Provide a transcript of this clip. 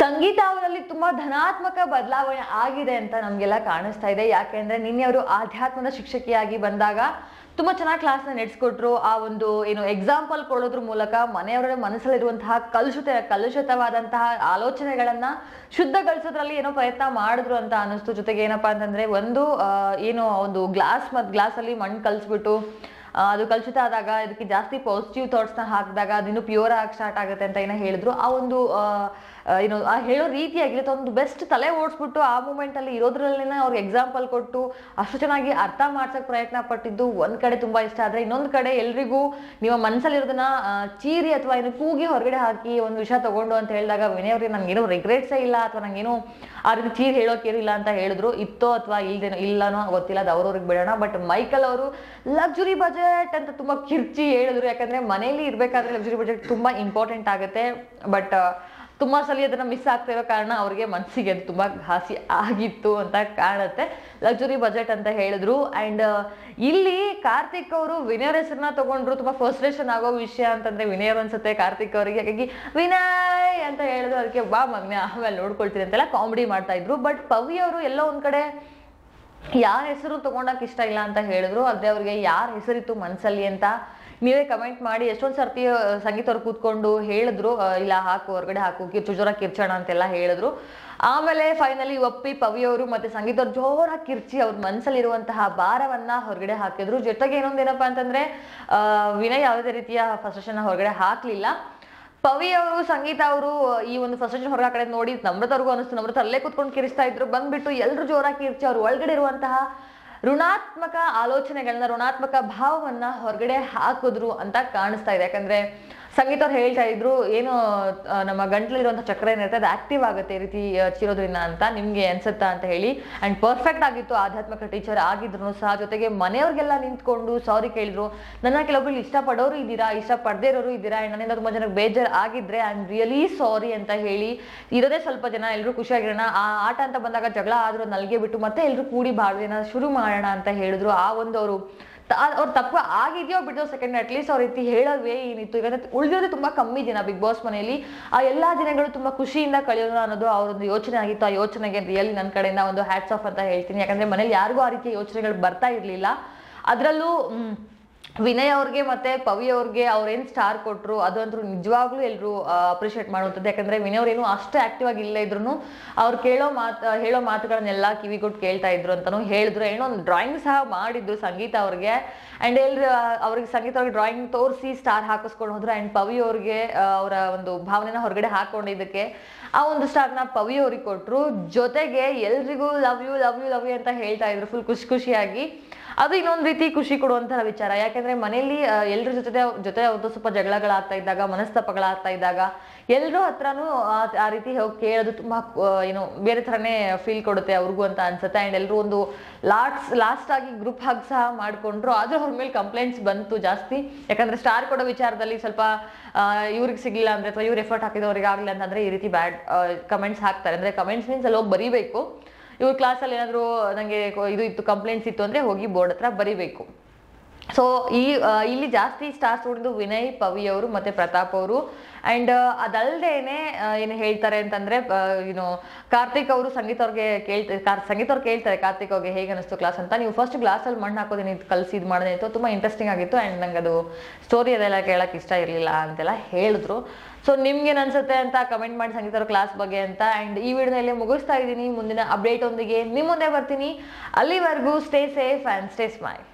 ಸಂಗೀತ ಅವರಲ್ಲಿ ತುಂಬಾ ಧನಾತ್ಮಕ ಬದಲಾವಣೆ ಆಗಿದೆ ಅಂತ ನಮ್ಗೆಲ್ಲ ಕಾಣಿಸ್ತಾ ಇದೆ. ಯಾಕೆಂದ್ರೆ ನಿನ್ನೆ ಅವರು ಆಧ್ಯಾತ್ಮದ ಶಿಕ್ಷಕಿಯಾಗಿ ಬಂದಾಗ ತುಂಬಾ ಚೆನ್ನಾಗಿ ಕ್ಲಾಸ್ನ ನಡೆಸ್ಕೊಟ್ರು. ಆ ಒಂದು ಏನು ಎಕ್ಸಾಂಪಲ್ ಕೊಡೋದ್ರ ಮೂಲಕ ಮನೆಯವರ ಮನಸ್ಸಲ್ಲಿರುವಂತಹ ಕಲುಷಿತವಾದಂತಹ ಆಲೋಚನೆಗಳನ್ನ ಶುದ್ಧಗೊಳಿಸೋದ್ರಲ್ಲಿ ಏನೋ ಪ್ರಯತ್ನ ಮಾಡಿದ್ರು ಅಂತ ಅನಿಸ್ತು. ಜೊತೆಗೆ ಏನಪ್ಪಾ ಅಂತಂದ್ರೆ ಏನು ಒಂದು ಗ್ಲಾಸ್ ಅಲ್ಲಿ ಮಣ್ಣು ಕಲ್ಸ್ಬಿಟ್ಟು ಅದು ಕಲುಷಿತ ಆದಾಗ ಇದಕ್ಕೆ ಜಾಸ್ತಿ ಪಾಸಿಟಿವ್ ಥಾಟ್ಸ್ನ ಹಾಕಿದಾಗ ಅದಿನ್ನೂ ಪ್ಯೂರ್ ಆಗಿ ಸ್ಟಾರ್ಟ್ ಆಗುತ್ತೆ ಅಂತ ಏನೋ ಹೇಳಿದ್ರು. ಆ ಒಂದು ಏನು ಆ ಹೇಳೋ ರೀತಿಯಾಗಿರುತ್ತೆ, ಒಂದು ಬೆಸ್ಟ್ ತಲೆ ಓಡಿಸ್ಬಿಟ್ಟು ಆ ಮೂಮೆಂಟಲ್ಲಿ ಇರೋದ್ರಲ್ಲಿನ ಅವ್ರಿಗೆ ಎಕ್ಸಾಂಪಲ್ ಕೊಟ್ಟು ಅಷ್ಟು ಚೆನ್ನಾಗಿ ಅರ್ಥ ಮಾಡ್ಸೋಕೆ ಪ್ರಯತ್ನ ಪಟ್ಟಿದ್ದು ಒಂದ್ ಕಡೆ ತುಂಬಾ ಇಷ್ಟ. ಆದ್ರೆ ಇನ್ನೊಂದು ಕಡೆ ಎಲ್ರಿಗೂ ನಿಮ್ಮ ಮನಸ್ಸಲ್ಲಿರೋದನ್ನ ಚೀರಿ ಅಥವಾ ಏನು ಕೂಗಿ ಹೊರಗಡೆ ಹಾಕಿ ಒಂದು ವಿಷಯ ತಗೊಂಡು ಅಂತ ಹೇಳಿದಾಗ ವಿನಯ್ ಅವ್ರಿಗೆ ನಂಗೇನು ರಿಗ್ರೆಟ್ಸೇ ಇಲ್ಲ ಅಥವಾ ನಂಗೇನು ಆ ರೀತಿ ಚೀರಿ ಹೇಳೋಕೇನು ಇಲ್ಲ ಅಂತ ಹೇಳಿದ್ರು. ಇತ್ತೋ ಅಥವಾ ಇಲ್ಲನೋ ಗೊತ್ತಿಲ್ಲ, ಅದು ಅವ್ರವ್ರಿಗೆ ಬಿಡೋಣ. ಬಟ್ ಮೈಕಲ್ ಅವರು ಲಕ್ಸುರಿ ಬಜೆಟ್ ಅಂತ ತುಂಬಾ ಕಿರ್ಚಿ ಹೇಳಿದ್ರು. ಯಾಕಂದ್ರೆ ಮನೇಲಿ ಇರ್ಬೇಕಾದ್ರೆ ಲಕ್ಸುರಿ ಬಜೆಟ್ ತುಂಬಾ ಇಂಪಾರ್ಟೆಂಟ್ ಆಗುತ್ತೆ. ಬಟ್ ತುಂಬಾ ಸಲ ಅದನ್ನ ಮಿಸ್ ಆಗ್ತಾ ಇರೋ ಕಾರಣ ಅವ್ರಿಗೆ ಮನಸ್ಸಿಗೆ ಅದು ತುಂಬಾ ಘಾಸಿ ಆಗಿತ್ತು ಅಂತ ಕಾಣುತ್ತೆ. ಲಕ್ಸುರಿ ಬಜೆಟ್ ಅಂತ ಹೇಳಿದ್ರು. ಅಂಡ್ ಇಲ್ಲಿ ಕಾರ್ತಿಕ್ ಅವರು ವಿನಯ್ ಹೆಸರನ್ನ ತಗೊಂಡ್ರು. ತುಂಬಾ ಫ್ರಸ್ಟ್ರೇಷನ್ ಆಗೋ ವಿಷಯ ಅಂತಂದ್ರೆ ವಿನಯ್ ಅನ್ಸುತ್ತೆ ಕಾರ್ತಿಕ್ ಅವರಿಗೆ. ಹಾಗಾಗಿ ವಿನಯ್ ಅಂತ ಹೇಳಿದ್ರು, ಅದಕ್ಕೆ ಬಾ ಮಗ್ನೆ ಆಮೇಲೆ ನೋಡ್ಕೊಳ್ತೀನಿ ಅಂತೆಲ್ಲ ಕಾಮಿಡಿ ಮಾಡ್ತಾ ಇದ್ರು. ಬಟ್ ಪವಿ ಅವರು ಎಲ್ಲೋ ಒಂದ್ ಕಡೆ ಯಾರ ಹೆಸರು ತಗೊಂಡಕ್ ಇಷ್ಟ ಇಲ್ಲ ಅಂತ ಹೇಳಿದ್ರು. ಅದೇ ಅವ್ರಿಗೆ ಯಾರ ಹೆಸರಿತ್ತು ಮನ್ಸಲ್ಲಿ ಅಂತ ನೀವೇ ಕಮೆಂಟ್ ಮಾಡಿ. ಎಷ್ಟೊಂದ್ ಸರ್ತಿ ಸಂಗೀತ ಅವ್ರು ಕೂತ್ಕೊಂಡು ಹೇಳಿದ್ರು, ಇಲ್ಲ ಹಾಕು ಹೊರಗಡೆ ಹಾಕು ಜೋರ ಕಿರ್ಚೋಣ ಅಂತೆಲ್ಲ ಹೇಳಿದ್ರು. ಆಮೇಲೆ ಫೈನಲಿ ಒಪ್ಪಿ ಪವಿ ಅವರು ಮತ್ತೆ ಸಂಗೀತ ಅವ್ರು ಜೋರಾಗಿ ಕಿರ್ಚಿ ಅವ್ರ ಮನಸ್ಸಲ್ಲಿರುವಂತಹ ಭಾರವನ್ನ ಹೊರಗಡೆ ಹಾಕಿದ್ರು. ಜೊತೆಗೆ ಇನ್ನೊಂದೇನಪ್ಪಾ ಅಂತಂದ್ರೆ ವಿನಯ್ ಯಾವುದೇ ರೀತಿಯ ಫ್ರಸ್ಟ್ರೇಷನ್ ಹೊರಗಡೆ ಹಾಕ್ಲಿಲ್ಲ. ಪವಿ ಅವರು ಸಂಗೀತ ಅವರು ಈ ಒಂದು ಫ್ರಸ್ಟ್ರೇಷನ್ ಹೊರಗಡೆ ಕಡೆ ನೋಡಿ ನಮ್ರತವ್ರಿಗೂ ಅನಿಸ್ತು. ನಮ್ರತ ಅಲ್ಲೇ ಕೂತ್ಕೊಂಡು ಕಿರಿಸ್ತಾ ಇದ್ರು. ಬಂದ್ಬಿಟ್ಟು ಎಲ್ರು ಜೋರಾಗಿ ಕಿರ್ಚಿ ಅವ್ರ ಒಳಗಡೆ ಇರುವಂತಹ ಋಣಾತ್ಮಕ ಆಲೋಚನೆಗಳನ್ನ ಋಣಾತ್ಮಕ ಭಾವವನ್ನ ಹೊರಗಡೆ ಹಾಕಿದ್ರು ಅಂತ ಕಾಣಿಸ್ತಾ ಇದೆ. ಯಾಕಂದ್ರೆ ಸಂಗೀತ ಅವ್ರು ಹೇಳ್ತಾ ಇದ್ರು, ಏನು ನಮ್ಮ ಗಂಟ್ಲಿರುವಂಥ ಚಕ್ರ ಏನಿರುತ್ತೆ ಅದು ಆಕ್ಟಿವ್ ಆಗುತ್ತೆ ಈ ರೀತಿ ಚಿರೋದ್ರಿಂದ ಅಂತ ನಿಮ್ಗೆ ಅನ್ಸುತ್ತಾ ಅಂತ ಹೇಳಿ. ಅಂಡ್ ಪರ್ಫೆಕ್ಟ್ ಆಗಿತ್ತು, ಆಧ್ಯಾತ್ಮಿಕ ಟೀಚರ್ ಆಗಿದ್ರು ಸಹ. ಜೊತೆಗೆ ಮನೆಯವ್ರಿಗೆಲ್ಲ ನಿಂತ್ಕೊಂಡು ಸಾರಿ ಕೇಳಿದ್ರು. ನನ್ನ ಕೆಲವೊಬ್ರು ಇಷ್ಟಪಡೋರು ಇದ್ದೀರಾ, ಇಷ್ಟಪಡದೇ ಇರೋರು ಇದ್ದೀರಾ, ನನ್ನಿಂದ ತುಂಬಾ ಜನಕ್ಕೆ ಬೇಜಾರು ಆಗಿದ್ರೆ ಐ ಆಮ್ ರಿಯಲಿ ಸಾರಿ ಅಂತ ಹೇಳಿ. ಇರೋದೇ ಸ್ವಲ್ಪ ಜನ, ಎಲ್ಲರೂ ಖುಷಿಯಾಗಿರೋಣ. ಆ ಆಟ ಅಂತ ಬಂದಾಗ ಜಗಳ ಆದ್ರೂ ನಲ್ಗೆ ಬಿಟ್ಟು ಮತ್ತೆ ಎಲ್ಲರೂ ಕೂಡಿ ಬಾಳ್ವೆನ ಶುರು ಮಾಡೋಣ ಅಂತ ಹೇಳಿದ್ರು. ಆ ಒಂದು ಅವ್ರ ತಪ್ಪು ಆಗಿದೆಯೋ ಬಿಡೋ ಸೆಕೆಂಡ್ ಅಟ್ಲೀಸ್ಟ್ ಅವ್ರ ರೀತಿ ಹೇಳೋದೇ ಏನಿತ್ತು. ಈಗ ಉಳಿದಿರೋದು ತುಂಬಾ ಕಮ್ಮಿ ದಿನ ಬಿಗ್ ಬಾಸ್ ಮನೆಯಲ್ಲಿ. ಆ ಎಲ್ಲಾ ದಿನಗಳು ತುಂಬಾ ಖುಷಿಯಿಂದ ಕಳೆಯೋಣ ಅನ್ನೋದು ಅವರೊಂದು ಯೋಚನೆ ಆಗಿತ್ತು. ಆ ಯೋಚನೆಗೆ ರಿಯಲಿ ನನ್ನ ಕಡೆಯಿಂದ ಒಂದು ಹ್ಯಾಟ್ಸ್ ಆಫ್ ಅಂತ ಹೇಳ್ತೀನಿ. ಯಾಕಂದ್ರೆ ಮನೇಲಿ ಯಾರಿಗೂ ಆ ರೀತಿಯ ಯೋಚನೆಗಳು ಬರ್ತಾ ಇರ್ಲಿಲ್ಲ. ಅದರಲ್ಲೂ ವಿನಯ್ ಅವ್ರಿಗೆ ಮತ್ತೆ ಪವಿ ಅವ್ರಿಗೆ ಅವ್ರೇನ್ ಸ್ಟಾರ್ ಕೊಟ್ರು ಅದಂತೂ ನಿಜವಾಗ್ಲೂ ಎಲ್ಲರೂ ಅಪ್ರಿಷಿಯೇಟ್ ಮಾಡುವಂಥದ್ದು. ಯಾಕಂದ್ರೆ ವಿನಯ್ ಅವ್ರೇನು ಅಷ್ಟು ಆಕ್ಟಿವ್ ಆಗಿ ಇಲ್ಲ ಇದ್ರು ಅವ್ರು ಹೇಳೋ ಮಾತುಗಳನ್ನೆಲ್ಲ ಕಿವಿಗೊಟ್ಟು ಕೇಳ್ತಾ ಇದ್ರು ಅಂತಾನು ಹೇಳಿದ್ರು. ಏನೋ ಒಂದು ಡ್ರಾಯಿಂಗ್ ಸಹ ಮಾಡಿದ್ರು ಸಂಗೀತ ಅವ್ರಿಗೆ. ಅಂಡ್ ಅವ್ರಿಗೆ ಸಂಗೀತ ಅವ್ರಿಗೆ ಡ್ರಾಯಿಂಗ್ ತೋರಿಸಿ ಸ್ಟಾರ್ ಹಾಕಿಸ್ಕೊಂಡು ಹೋದ್ರು. ಅಂಡ್ ಪವಿ ಅವ್ರಿಗೆ ಅವರ ಒಂದು ಭಾವನೆನ ಹೊರಗಡೆ ಹಾಕೊಂಡಿದ್ದಕ್ಕೆ ಆ ಒಂದು ಸ್ಟಾರ್ನ ಪವಿ ಅವ್ರಿಗೆ ಕೊಟ್ರು. ಜೊತೆಗೆ ಎಲ್ರಿಗೂ love you love you love you ಅಂತ ಹೇಳ್ತಾ ಇದ್ರು ಫುಲ್ ಖುಷಿಯಾಗಿ. ಅದು ಇನ್ನೊಂದು ರೀತಿ ಖುಷಿ ಕೊಡುವಂತಹ ವಿಚಾರ. ಯಾಕಂದ್ರೆ ಮನೆಯಲ್ಲಿ ಎಲ್ರ ಜೊತೆ ಅವ್ರದ್ದು ಸ್ವಲ್ಪ ಜಗಳಗಳಾಗ್ತಾ ಇದ್ದಾಗ, ಮನಸ್ತಾಪಗಳಾಗ್ತಾ ಇದ್ದಾಗ ಎಲ್ರೂ ಹತ್ರನೂ ಆ ರೀತಿ ಹೋಗಿ ಕೇಳೋದು ತುಂಬಾ ಏನು ಬೇರೆ ಥರನೇ ಫೀಲ್ ಕೊಡುತ್ತೆ ಅವ್ರಿಗೂ ಅಂತ ಅನ್ಸುತ್ತೆ. ಅಂಡ್ ಎಲ್ಲರೂ ಒಂದು ಲಾಸ್ಟ್ ಆಗಿ ಗ್ರೂಪ್ ಹಗ್ ಸಹ ಮಾಡ್ಕೊಂಡ್ರು. ಆದ್ರೂ ಅವ್ರ ಮೇಲೆ ಕಂಪ್ಲೇಂಟ್ಸ್ ಬಂತು ಜಾಸ್ತಿ. ಯಾಕಂದ್ರೆ ಸ್ಟಾರ್ ಕೊಡೋ ವಿಚಾರದಲ್ಲಿ ಸ್ವಲ್ಪ ಇವ್ರಿಗೆ ಸಿಗ್ಲಿಲ್ಲ ಅಂದ್ರೆ ಅಥವಾ ಇವ್ರು ಎಫರ್ಟ್ ಹಾಕಿದವ್ರಿಗೆ ಆಗ್ಲಿಲ್ಲ ಅಂತಂದ್ರೆ ಈ ರೀತಿ ಬ್ಯಾಡ್ ಕಮೆಂಟ್ಸ್ ಹಾಕ್ತಾರೆ. ಅಂದ್ರೆ ಕಮೆಂಟ್ಸ್ ಮೀನ್ಸ್ ಅಲ್ಲಿ ಹೋಗಿ ಬರೀಬೇಕು. ಇವ್ರ ಕ್ಲಾಸಲ್ಲಿ ಏನಾದ್ರು ನಂಗೆ ಇದು ಇತ್ತು ಕಂಪ್ಲೇಂಟ್ಸ್ ಇತ್ತು ಅಂದ್ರೆ ಹೋಗಿ ಬೋರ್ಡ್ ಹತ್ರ ಬರಿಬೇಕು. ಸೊ ಇಲ್ಲಿ ಜಾಸ್ತಿ ಸ್ಟಾರ್ಸ್ ಹೊಡೆದು ವಿನಯ್, ಪವಿ ಅವರು ಮತ್ತೆ ಪ್ರತಾಪ್ ಅವರು. ಅಂಡ್ ಅದಲ್ದೇನೆ ಏನು ಹೇಳ್ತಾರೆ ಅಂತಂದ್ರೆ ಏನು ಕಾರ್ತಿಕ್ ಅವರು ಸಂಗೀತ ಅವ್ರಿಗೆ ಕೇಳ್ತಾರೆ ಕಾರ್ತಿಕ್ ಅವ್ರಿಗೆ ಹೇಗೆ ಅನಿಸ್ತು ಕ್ಲಾಸ್ ಅಂತ. ನೀವು ಫಸ್ಟ್ ಗ್ಲಾಸಲ್ಲಿ ಮಣ್ಣು ಹಾಕೋದೇನು ಕಲ್ಸಿ ಇದು ಮಾಡೋದೇನಿತ್ತು, ತುಂಬಾ ಇಂಟ್ರೆಸ್ಟಿಂಗ್ ಆಗಿತ್ತು. ಅಂಡ್ ನಂಗೆ ಅದು ಸ್ಟೋರಿ ಅದೆಲ್ಲ ಕೇಳಕ್ ಇಷ್ಟ ಇರಲಿಲ್ಲ ಅಂತೆಲ್ಲ ಹೇಳಿದ್ರು. ಸೊ ನಿಮ್ಗೇನು ಅನ್ಸುತ್ತೆ ಅಂತ ಕಮೆಂಟ್ ಮಾಡಿ ಸಂಗೀತ ಅವ್ರ ಕ್ಲಾಸ್ ಬಗ್ಗೆ ಅಂತ. ಅಂಡ್ ಈ ವಿಡಿಯೋದಲ್ಲಿ ಮುಗಿಸ್ತಾ ಇದ್ದೀನಿ. ಮುಂದಿನ ಅಪ್ಡೇಟ್ ಒಂದಿಗೆ ನಿಮ್ಮ ಮುಂದೆ ಬರ್ತೀನಿ. ಅಲ್ಲಿವರೆಗೂ stay safe and stay smile.